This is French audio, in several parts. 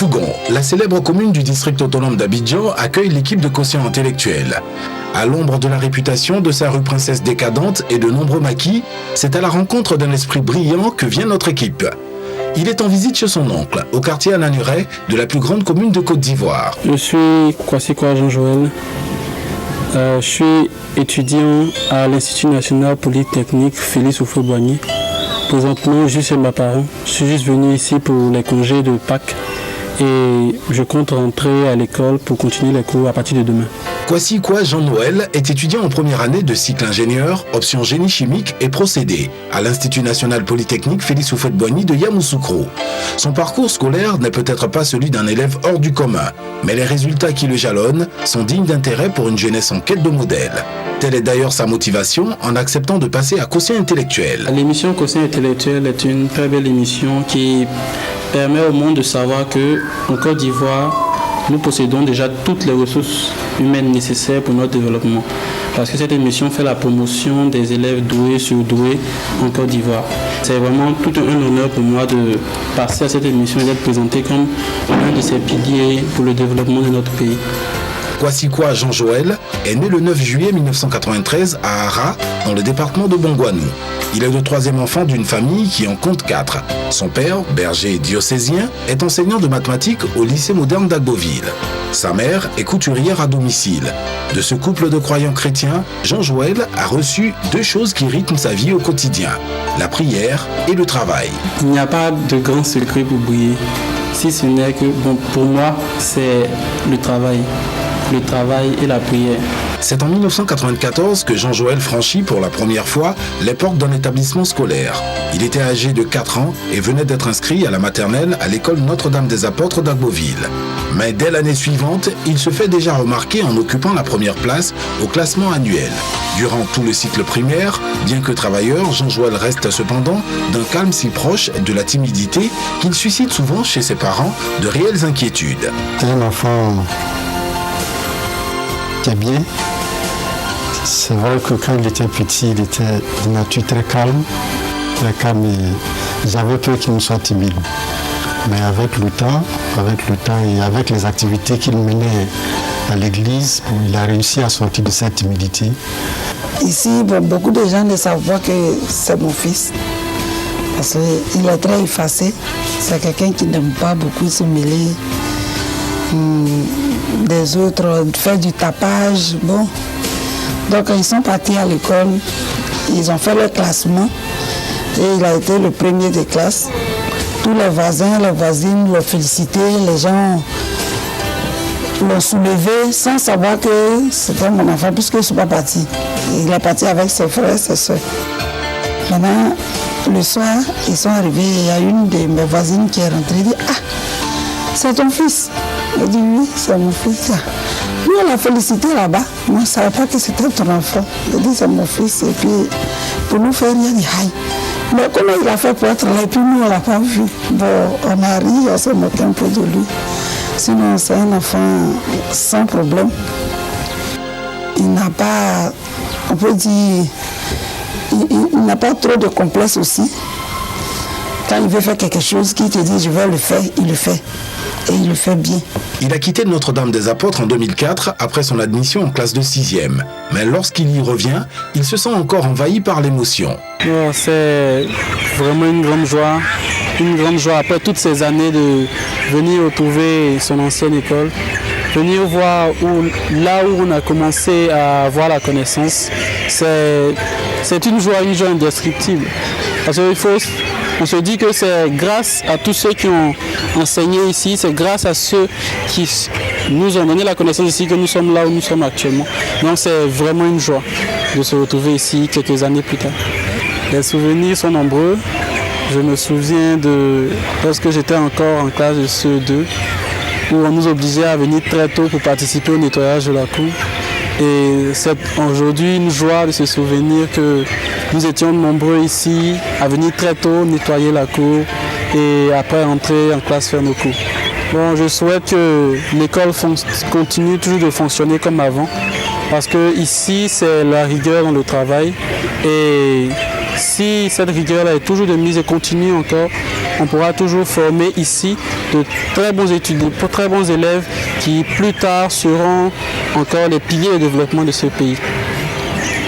Tougon, la célèbre commune du district autonome d'Abidjan, accueille l'équipe de quotient intellectuel. À l'ombre de la réputation de sa rue Princesse décadente et de nombreux maquis, c'est à la rencontre d'un esprit brillant que vient notre équipe. Il est en visite chez son oncle, au quartier Ananuret de la plus grande commune de Côte d'Ivoire. Je suis Kwasi Kwa Jean-Joël. Je suis étudiant à l'Institut national polytechnique Félix Houphouët-Boigny. Présentement, je suis chez mes parents. Je suis juste venu ici pour les congés de Pâques et je compte rentrer à l'école pour continuer les cours à partir de demain. Kwasi Kwa Jean-Noël est étudiant en première année de cycle ingénieur, option génie chimique et procédés, à l'Institut national polytechnique Félix Houphouët-Boigny de Yamoussoukro. Son parcours scolaire n'est peut-être pas celui d'un élève hors du commun, mais les résultats qui le jalonnent sont dignes d'intérêt pour une jeunesse en quête de modèle. Telle est d'ailleurs sa motivation en acceptant de passer à quotient intellectuel. L'émission Quotient intellectuel est une très belle émission qui permet au monde de savoir qu'en Côte d'Ivoire, nous possédons déjà toutes les ressources humaines nécessaires pour notre développement. Parce que cette émission fait la promotion des élèves doués surdoués en Côte d'Ivoire. C'est vraiment tout un honneur pour moi de passer à cette émission et d'être présenté comme un de ces piliers pour le développement de notre pays. Kwasi Kwa Jean-Joël est né le 9 juillet 1993 à Ara, dans le département de Bongouanou. Il est le troisième enfant d'une famille qui en compte 4. Son père, berger diocésien, est enseignant de mathématiques au lycée moderne d'Agboville. Sa mère est couturière à domicile. De ce couple de croyants chrétiens, Jean-Joël a reçu 2 choses qui rythment sa vie au quotidien, la prière et le travail. Il n'y a pas de grand secret pour briller, si ce n'est que pour moi, c'est le travail et la prière. C'est en 1994 que Jean-Joël franchit pour la première fois les portes d'un établissement scolaire. Il était âgé de 4 ans et venait d'être inscrit à la maternelle à l'école Notre-Dame des Apôtres d'Agboville. Mais dès l'année suivante, il se fait déjà remarquer en occupant la première place au classement annuel. Durant tout le cycle primaire, bien que travailleur, Jean-Joël reste cependant d'un calme si proche de la timidité qu'il suscite souvent chez ses parents de réelles inquiétudes. C'est un enfant qui est bien. C'est vrai que quand il était petit, il était de nature très calme et j'avais peur qu'il ne soit timide. Mais avec le temps et avec les activités qu'il menait à l'église, il a réussi à sortir de cette timidité. Ici, beaucoup de gens ne savent pas que c'est mon fils. Parce qu'il est très effacé. C'est quelqu'un qui n'aime pas beaucoup se mêler des autres, faire du tapage. Bon. Donc ils sont partis à l'école, ils ont fait le classement et il a été le premier de classe. Tous les voisins, les voisines l'ont félicité, les gens l'ont soulevé sans savoir que c'était mon enfant puisqu'ils ne sont pas partis. Il est parti avec ses frères et ses soeurs. Maintenant, le soir, ils sont arrivés, il y a une de mes voisines qui est rentrée et dit « Ah, c'est ton fils ?» Elle dit oui, c'est mon fils. Nous, on l'a félicité là-bas. Moi, je ne savais pas que c'était ton enfant. Elle dit c'est mon fils. Et puis, pour nous faire rien, il dit aïe. Mais comment il a fait pour être là? Et puis nous, on ne l'a pas vu. Bon, on a ri, on s'est moqué un peu de lui. Sinon, c'est un enfant sans problème. Il n'a pas, on peut dire, il n'a pas trop de complexe aussi. Quand il veut faire quelque chose, qu'il te dit je vais le faire, il le fait. Et il le fait bien. Il a quitté Notre-Dame des Apôtres en 2004 après son admission en classe de 6e. Mais lorsqu'il y revient, il se sent encore envahi par l'émotion. C'est vraiment une grande joie après toutes ces années de venir retrouver son ancienne école, venir voir là où on a commencé à avoir la connaissance. C'est une joie indescriptible. Parce qu'on se dit que c'est grâce à tous ceux qui ont enseigné ici, c'est grâce à ceux qui nous ont donné la connaissance ici que nous sommes là où nous sommes actuellement. Donc c'est vraiment une joie de se retrouver ici quelques années plus tard. Les souvenirs sont nombreux. Je me souviens de lorsque j'étais encore en classe de CE2, où on nous obligeait à venir très tôt pour participer au nettoyage de la cour. Et c'est aujourd'hui une joie de se souvenir que nous étions nombreux ici à venir très tôt nettoyer la cour et après entrer en classe faire nos cours. Bon, je souhaite que l'école continue toujours de fonctionner comme avant parce que ici c'est la rigueur dans le travail et si cette rigueur-là est toujours de mise et continue encore, on pourra toujours former ici de très bons étudiants, de très bons élèves qui plus tard seront encore les piliers de développement de ce pays.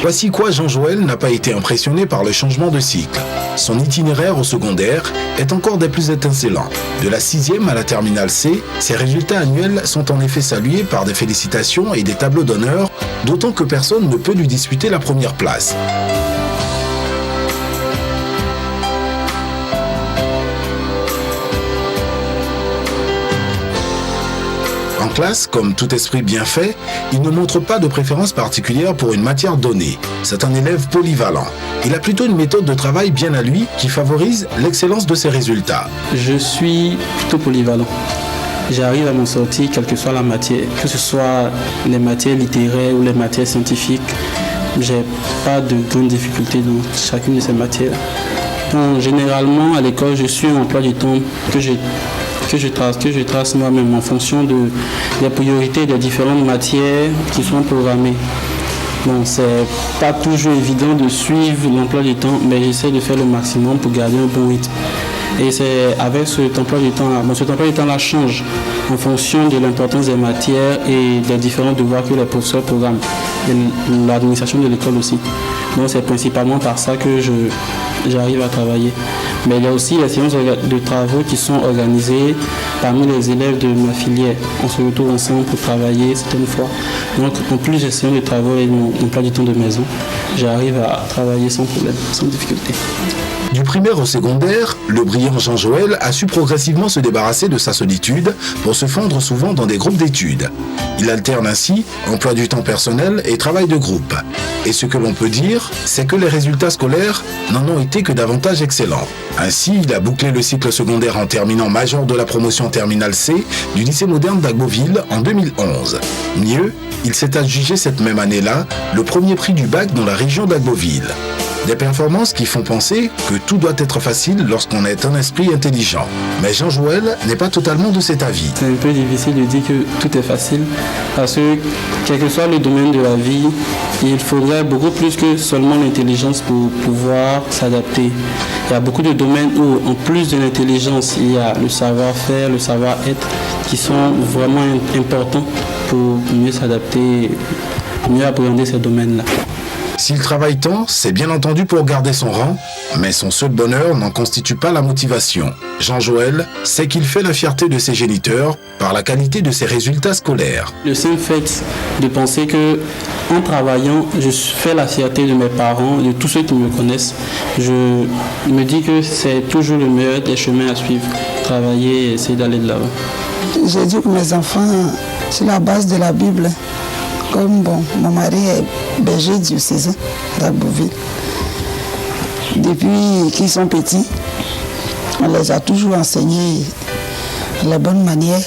Voici quoi Jean-Joël n'a pas été impressionné par le changement de cycle. Son itinéraire au secondaire est encore des plus étincelants. De la 6e à la terminale C, ses résultats annuels sont en effet salués par des félicitations et des tableaux d'honneur, d'autant que personne ne peut lui disputer la première place. En classe, comme tout esprit bien fait, il ne montre pas de préférence particulière pour une matière donnée. C'est un élève polyvalent. Il a plutôt une méthode de travail bien à lui qui favorise l'excellence de ses résultats. Je suis plutôt polyvalent. J'arrive à m'en sortir quelle que soit la matière, que ce soit les matières littéraires ou les matières scientifiques. J'ai pas de grandes difficultés dans chacune de ces matières. Donc, généralement, à l'école, je suis un emploi du temps que je trace moi-même en fonction des priorités des différentes matières qui sont programmées. Bon, c'est pas toujours évident de suivre l'emploi du temps, mais j'essaie de faire le maximum pour garder un bon rythme. Et c'est avec cet emploi du temps-là, cet emploi du temps-là change en fonction de l'importance des matières et des différents devoirs que les professeurs programment, et l'administration de l'école aussi. Donc c'est principalement par ça que j'arrive à travailler. Mais il y a aussi les séances de travaux qui sont organisées parmi les élèves de ma filière. On se retrouve ensemble pour travailler certaines fois. Donc en plus des séances de travaux et mon emploi du temps de maison, j'arrive à travailler sans problème, sans difficulté. Du primaire au secondaire, le brillant Jean-Joël a su progressivement se débarrasser de sa solitude pour se fondre souvent dans des groupes d'études. Il alterne ainsi emploi du temps personnel et travail de groupe. Et ce que l'on peut dire, c'est que les résultats scolaires n'en ont été que davantage excellents. Ainsi, il a bouclé le cycle secondaire en terminant major de la promotion terminale C du lycée moderne d'Agboville en 2011. Mieux, il s'est adjugé cette même année-là le premier prix du bac dans la région d'Agboville. Des performances qui font penser que tout doit être facile lorsqu'on est un esprit intelligent. Mais Jean-Joël n'est pas totalement de cet avis. C'est un peu difficile de dire que tout est facile parce que quel que soit le domaine de la vie, il faudrait beaucoup plus que seulement l'intelligence pour pouvoir s'adapter. Il y a beaucoup de domaines où, en plus de l'intelligence, il y a le savoir-faire, le savoir-être qui sont vraiment importants pour mieux s'adapter, mieux appréhender ces domaines-là. S'il travaille tant, c'est bien entendu pour garder son rang, mais son seul bonheur n'en constitue pas la motivation. Jean-Joël sait qu'il fait la fierté de ses géniteurs par la qualité de ses résultats scolaires. Le simple fait de penser que en travaillant, je fais la fierté de mes parents, de tous ceux qui me connaissent, je me dis que c'est toujours le meilleur des chemins à suivre. Travailler et essayer d'aller de l'avant. J'ai dit que mes enfants, c'est la base de la Bible. Comme mon mari est berger diocésain d'Agboville. Depuis qu'ils sont petits, on les a toujours enseigné les bonnes manières,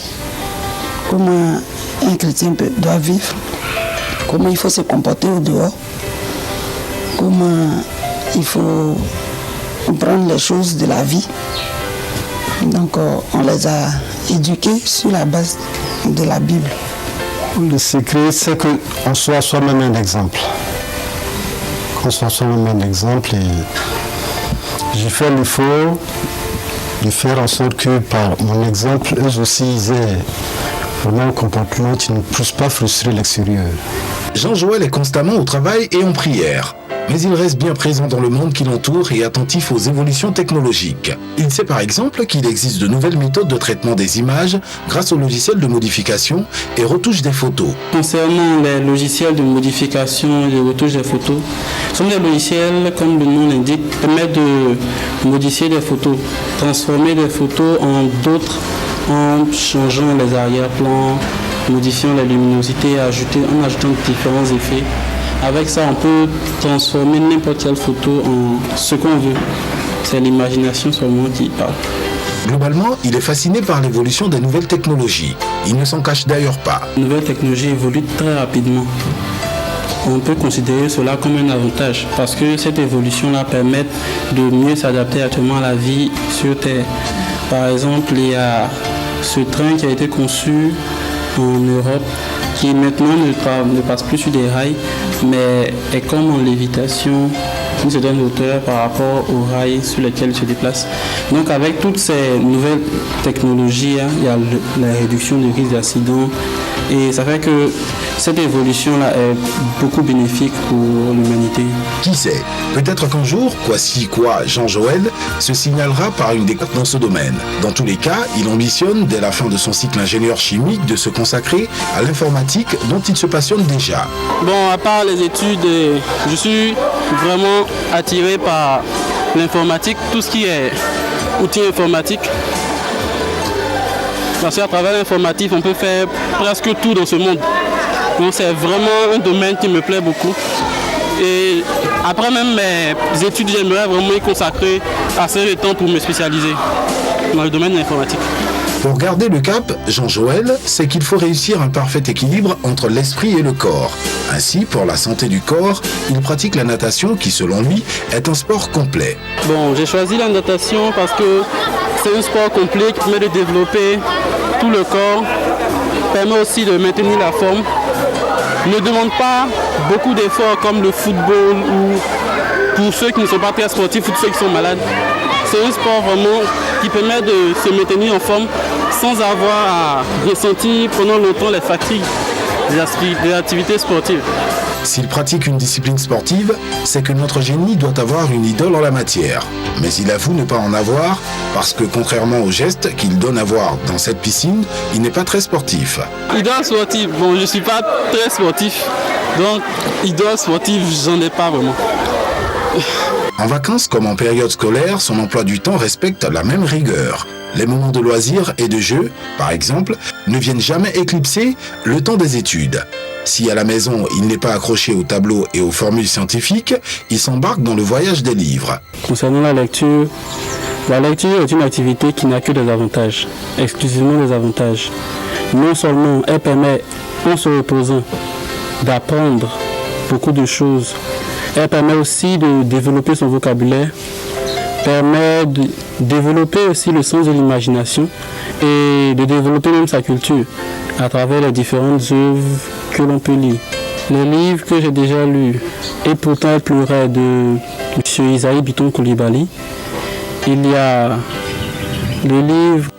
comment un chrétien doit vivre, comment il faut se comporter au dehors, comment il faut comprendre les choses de la vie. Donc on les a éduqués sur la base de la Bible. Le secret, c'est qu'on soit soi-même un exemple. Qu'on soit soi-même un exemple et je fais l'effort de faire en sorte que par mon exemple, eux aussi, ils aient vraiment un comportement qui ne puisse pas frustrer l'extérieur. Jean-Joël est constamment au travail et en prière. Mais il reste bien présent dans le monde qui l'entoure et attentif aux évolutions technologiques. Il sait par exemple qu'il existe de nouvelles méthodes de traitement des images grâce aux logiciels de modification et retouche des photos. Concernant les logiciels de modification et de retouche des photos, ce sont des logiciels, comme le nom l'indique, qui permettent de modifier des photos, transformer des photos en d'autres en changeant les arrière-plans, modifiant la luminosité, en ajoutant différents effets. Avec ça, on peut transformer n'importe quelle photo en ce qu'on veut. C'est l'imagination seulement qui parle. Globalement, il est fasciné par l'évolution des nouvelles technologies. Il ne s'en cache d'ailleurs pas. Les nouvelles technologies évoluent très rapidement. On peut considérer cela comme un avantage parce que cette évolution-là permet de mieux s'adapter actuellement à la vie sur Terre. Par exemple, il y a ce train qui a été conçu en Europe qui maintenant ne passe plus sur des rails, mais est comme en lévitation une certaine hauteur par rapport aux rails sur lesquels il se déplace. Donc avec toutes ces nouvelles technologies, il y a la réduction du risque d'accident et ça fait que cette évolution-là est beaucoup bénéfique pour l'humanité. Qui sait, peut-être qu'un jour, Jean-Joël se signalera par une découverte dans ce domaine. Dans tous les cas, il ambitionne, dès la fin de son cycle ingénieur chimique, de se consacrer à l'informatique dont il se passionne déjà. Bon, à part les études, je suis vraiment attiré par l'informatique, tout ce qui est outils informatiques. Parce qu'à travers l'informatique, on peut faire presque tout dans ce monde. Donc c'est vraiment un domaine qui me plaît beaucoup. Et après même mes études, j'aimerais vraiment y consacrer assez de temps pour me spécialiser dans le domaine de l'informatique. Pour garder le cap, Jean-Joël sait qu'il faut réussir un parfait équilibre entre l'esprit et le corps. Ainsi, pour la santé du corps, il pratique la natation qui, selon lui, est un sport complet. Bon, j'ai choisi la natation parce que c'est un sport complet qui permet de développer tout le corps, permet aussi de maintenir la forme. Ne demande pas beaucoup d'efforts comme le football ou pour ceux qui ne sont pas très sportifs ou ceux qui sont malades. C'est un sport vraiment qui permet de se maintenir en forme sans avoir à ressentir pendant longtemps les fatigues des activités sportives. S'il pratique une discipline sportive, c'est que notre génie doit avoir une idole en la matière. Mais il avoue ne pas en avoir parce que contrairement aux gestes qu'il donne à voir dans cette piscine, il n'est pas très sportif. Idole sportive, bon je ne suis pas très sportif, donc idole sportive j'en ai pas vraiment. En vacances comme en période scolaire, son emploi du temps respecte la même rigueur. Les moments de loisirs et de jeu, par exemple, ne viennent jamais éclipser le temps des études. Si à la maison, il n'est pas accroché aux tableaux et aux formules scientifiques, il s'embarque dans le voyage des livres. Concernant la lecture est une activité qui n'a que des avantages, exclusivement des avantages. Non seulement elle permet, en se reposant, d'apprendre beaucoup de choses, elle permet aussi de développer son vocabulaire, permet de développer aussi le sens de l'imagination et de développer même sa culture à travers les différentes œuvres que l'on peut lire. Les livres que j'ai déjà lus, et pourtant elle pleurait de M. Isaïe Biton Coulibaly. Il y a le livre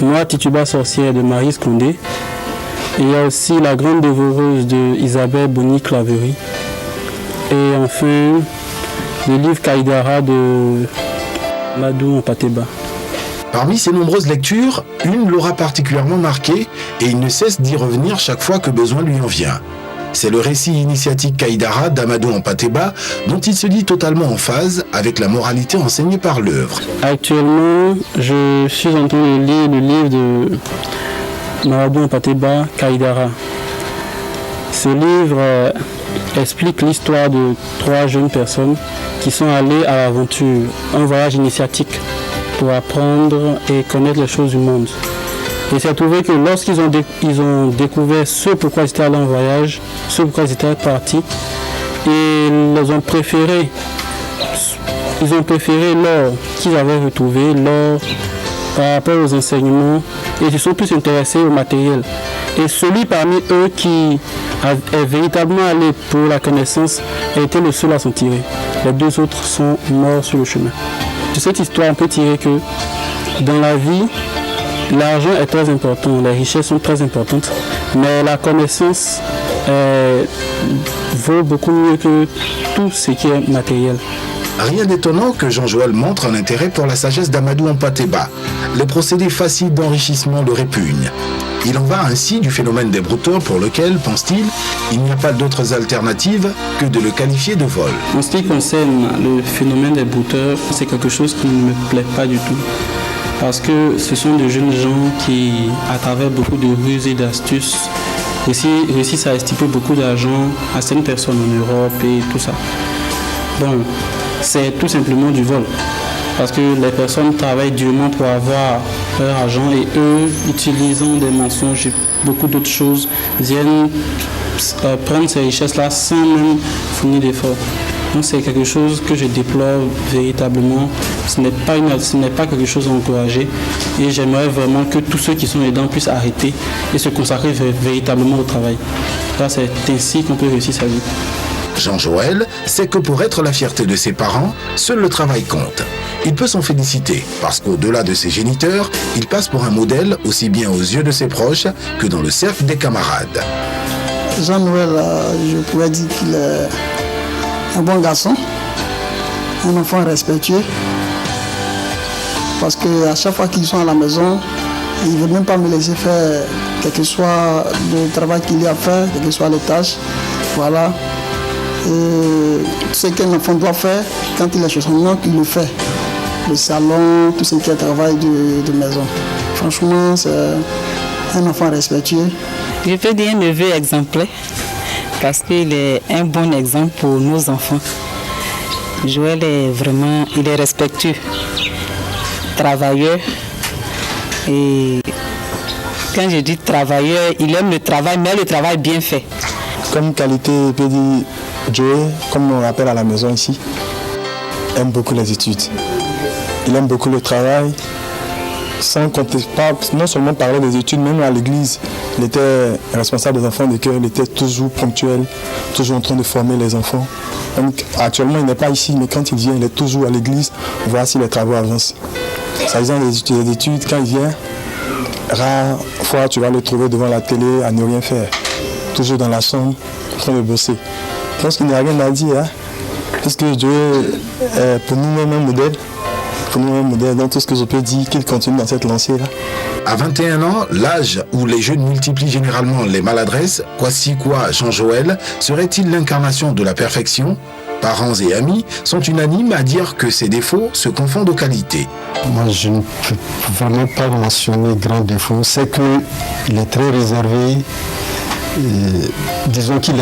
Moi Tituba sorcière de Maryse Condé. Il y a aussi La grande dévoreuse de Isabelle Bonny-Claverie. Et enfin, le livre Kaïdara de Amadou Ompateba. Parmi ses nombreuses lectures, une l'aura particulièrement marqué et il ne cesse d'y revenir chaque fois que besoin lui en vient. C'est le récit initiatique Kaïdara d'Amadou Ompateba dont il se dit totalement en phase avec la moralité enseignée par l'œuvre. Actuellement, je suis en train de lire le livre de Amadou Ompateba, Kaïdara. Ce livre explique l'histoire de 3 jeunes personnes qui sont allées à l'aventure, un voyage initiatique pour apprendre et connaître les choses du monde. Et c'est trouvé que lorsqu'ils ont découvert ce pourquoi ils étaient allés en voyage, ce pourquoi ils étaient partis, ils ont préféré l'or qu'ils avaient retrouvé, l'or par rapport aux enseignements, et ils se sont plus intéressés au matériel. Et celui parmi eux qui est véritablement allé pour la connaissance a été le seul à s'en tirer. Les 2 autres sont morts sur le chemin. De cette histoire, on peut tirer que dans la vie, l'argent est très important, les richesses sont très importantes, mais la connaissance vaut beaucoup mieux que tout ce qui est matériel. Rien d'étonnant que Jean-Joël montre un intérêt pour la sagesse d'Amadou Ompateba. Les procédés faciles d'enrichissement le répugnent. Il en va ainsi du phénomène des brouteurs pour lequel, pense-t-il, il n'y a pas d'autres alternatives que de le qualifier de vol. En ce qui concerne le phénomène des brouteurs, c'est quelque chose qui ne me plaît pas du tout. Parce que ce sont de jeunes gens qui, à travers beaucoup de ruses et d'astuces, réussissent à estiper beaucoup d'argent à certaines personnes en Europe et tout ça. Bon, c'est tout simplement du vol. Parce que les personnes travaillent durement pour avoir leur argent et eux, utilisant des mensonges et beaucoup d'autres choses, viennent prendre ces richesses-là sans même fournir d'efforts. Donc c'est quelque chose que je déplore véritablement. Ce n'est pas quelque chose à encourager et j'aimerais vraiment que tous ceux qui sont dedans puissent arrêter et se consacrer véritablement au travail. Là, c'est ainsi qu'on peut réussir sa vie. Jean-Joël sait que pour être la fierté de ses parents, seul le travail compte. Il peut s'en féliciter parce qu'au-delà de ses géniteurs, il passe pour un modèle aussi bien aux yeux de ses proches que dans le cercle des camarades. Jean-Noël, je pourrais dire qu'il est un bon garçon, un enfant respectueux. Parce qu'à chaque fois qu'ils sont à la maison, il ne veut même pas me laisser faire quel que soit le travail qu'il y a à faire, quelles que soient les tâches. Voilà. Et tout ce qu'un enfant doit faire, quand il est chez son oncle, il le fait. Le salon, tout ce qui est travail de maison. Franchement, c'est un enfant respectueux. Je peux dire un neveu exemplaire parce qu'il est un bon exemple pour nos enfants. Joël est vraiment, il est respectueux, travailleur. Et quand je dis travailleur, il aime le travail, mais le travail bien fait. Comme qualité, je peux dire Joël, comme on l'appelle à la maison ici, aime beaucoup les études. Il aime beaucoup le travail, sans compter, non seulement parler des études, même à l'église. Il était responsable des enfants de cœur, il était toujours ponctuel, toujours en train de former les enfants. Donc, actuellement, il n'est pas ici, mais quand il vient, il est toujours à l'église, voir si les travaux avancent. S'agissant des études, quand il vient, rare fois tu vas le trouver devant la télé à ne rien faire. Toujours dans la chambre, en train de bosser. Je pense qu'il n'y a rien à dire, hein, parce que Dieu est pour nous-mêmes un modèle. Pour nous-mêmes un modèle. Donc tout ce que je peux dire, qu'il continue dans cette lancée-là. À 21 ans, l'âge où les jeunes multiplient généralement les maladresses, Kwasi Kwa Jean-Joël serait-il l'incarnation de la perfection? Parents et amis sont unanimes à dire que ses défauts se confondent aux qualités. Moi, je ne peux vraiment pas mentionner grand défaut. C'est qu'il est très réservé. Et disons qu'il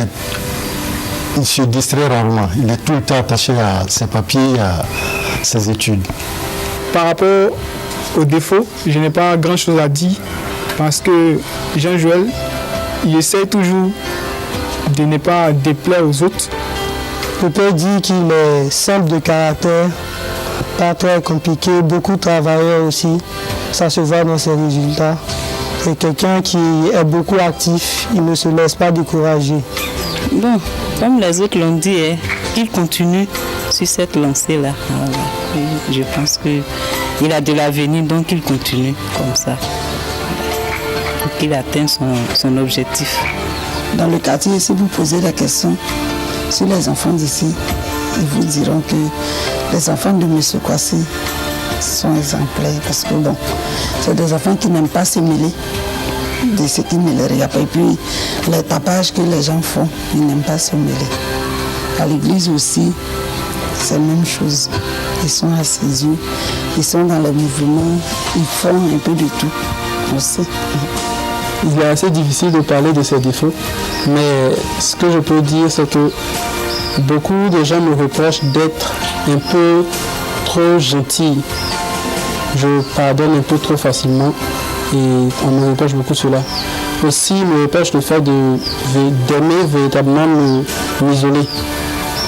se distrait rarement. Il est tout le temps attaché à ses papiers, à ses études. Par rapport aux défauts, je n'ai pas grand-chose à dire parce que Jean-Joël, il essaie toujours de ne pas déplaire aux autres. Je peux dire qu'il est simple de caractère, pas très compliqué, beaucoup travailleur aussi. Ça se voit dans ses résultats. C'est quelqu'un qui est beaucoup actif, il ne se laisse pas décourager. Bon, comme les autres l'ont dit, qu'il continue sur cette lancée-là. Je pense qu'il a de l'avenir, donc il continue comme ça. Pour qu'il atteigne son objectif. Dans le quartier, si vous posez la question sur les enfants d'ici, ils vous diront que les enfants de M. Kwasi sont exemplaires parce que bon, c'est des enfants qui n'aiment pas se mêler de ce qui ne les regarde pas. Et puis les tapages que les gens font, ils n'aiment pas se mêler. À l'église aussi, c'est la même chose. Ils sont à ses yeux, ils sont dans les mouvements, ils font un peu de tout. On sait. Il est assez difficile de parler de ses défauts, mais ce que je peux dire, c'est que beaucoup de gens me reprochent d'être un peu trop gentil. Je pardonne un peu trop facilement et on me reproche beaucoup cela. Aussi, on me reproche le fait d'aimer véritablement m'isoler,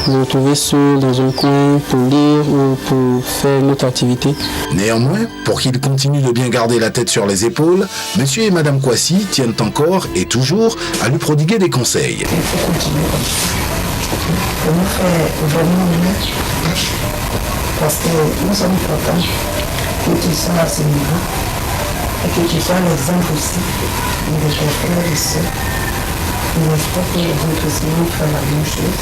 me retrouver seul dans un coin pour lire ou pour faire une autre activité. Néanmoins, pour qu'il continue de bien garder la tête sur les épaules, monsieur et madame Kwasi tiennent encore et toujours à lui prodiguer des conseils. Il faut continuer comme ça. Il faut faire vraiment mieux parce que nous sommes contents que tu sois à ce niveau et que tu sois l'exemple aussi de tes frères et sœurs. Il respecte que les autres aussi nous font la même chose.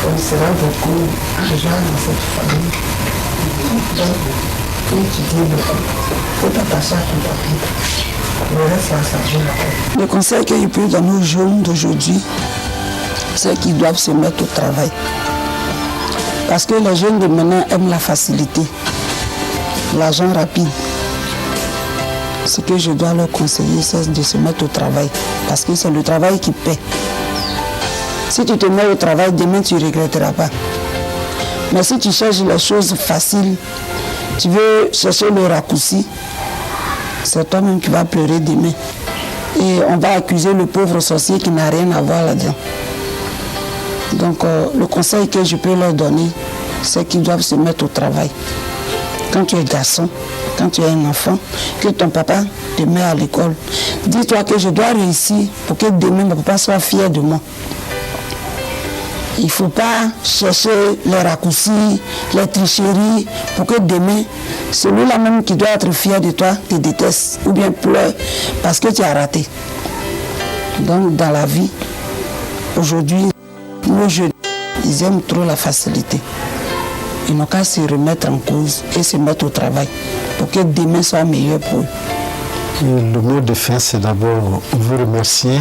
On sera beaucoup déjà dans cette famille. Donc, faut étudier beaucoup. Il faut t'attacher à ton papier. Le reste, ça s'argent après. Le conseil que je peux donner aux jeunes d'aujourd'hui, c'est qu'ils doivent se mettre au travail. Parce que les jeunes de maintenant aiment la facilité, l'argent rapide. Ce que je dois leur conseiller, c'est de se mettre au travail. Parce que c'est le travail qui paie. Si tu te mets au travail, demain tu ne regretteras pas. Mais si tu cherches les choses faciles, tu veux chercher le raccourci, c'est toi-même qui vas pleurer demain. Et on va accuser le pauvre sorcier qui n'a rien à voir là-dedans. Donc le conseil que je peux leur donner, c'est qu'ils doivent se mettre au travail. Quand tu es garçon, quand tu es un enfant, que ton papa te met à l'école, dis-toi que je dois réussir pour que demain mon papa soit fier de moi. Il ne faut pas chercher les raccourcis, les tricheries, pour que demain, celui-là même qui doit être fier de toi te déteste ou bien pleure parce que tu as raté. Donc dans la vie, aujourd'hui, nos jeunes, ils aiment trop la facilité. Ils n'ont qu'à se remettre en cause et se mettre au travail pour que demain soit meilleur pour eux. Le mot de fin, c'est d'abord vous remercier,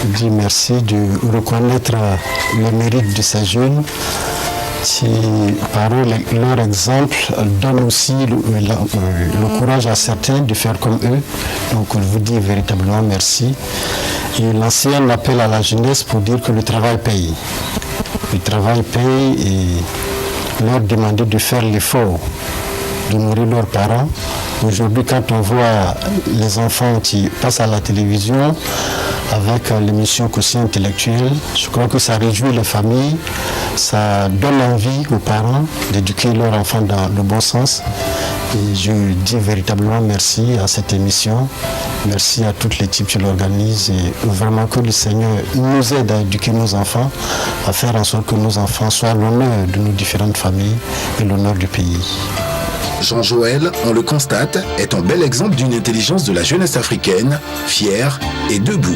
dire merci de reconnaître le mérite de ces jeunes qui, par leur exemple, donnent aussi le courage à certains de faire comme eux. Donc, je vous dis véritablement merci. Et lancer un appel à la jeunesse pour dire que le travail paye. Le travail paye et leur demander de faire l'effort de nourrir leurs parents. Aujourd'hui, quand on voit les enfants qui passent à la télévision avec l'émission Quotient intellectuel, je crois que ça réjouit les familles, ça donne envie aux parents d'éduquer leurs enfants dans le bon sens. Et je dis véritablement merci à cette émission, merci à toute l'équipe qui l'organise et vraiment que le Seigneur nous aide à éduquer nos enfants, à faire en sorte que nos enfants soient l'honneur de nos différentes familles et l'honneur du pays. Jean-Joël, on le constate, est un bel exemple d'une intelligence de la jeunesse africaine, fière et debout.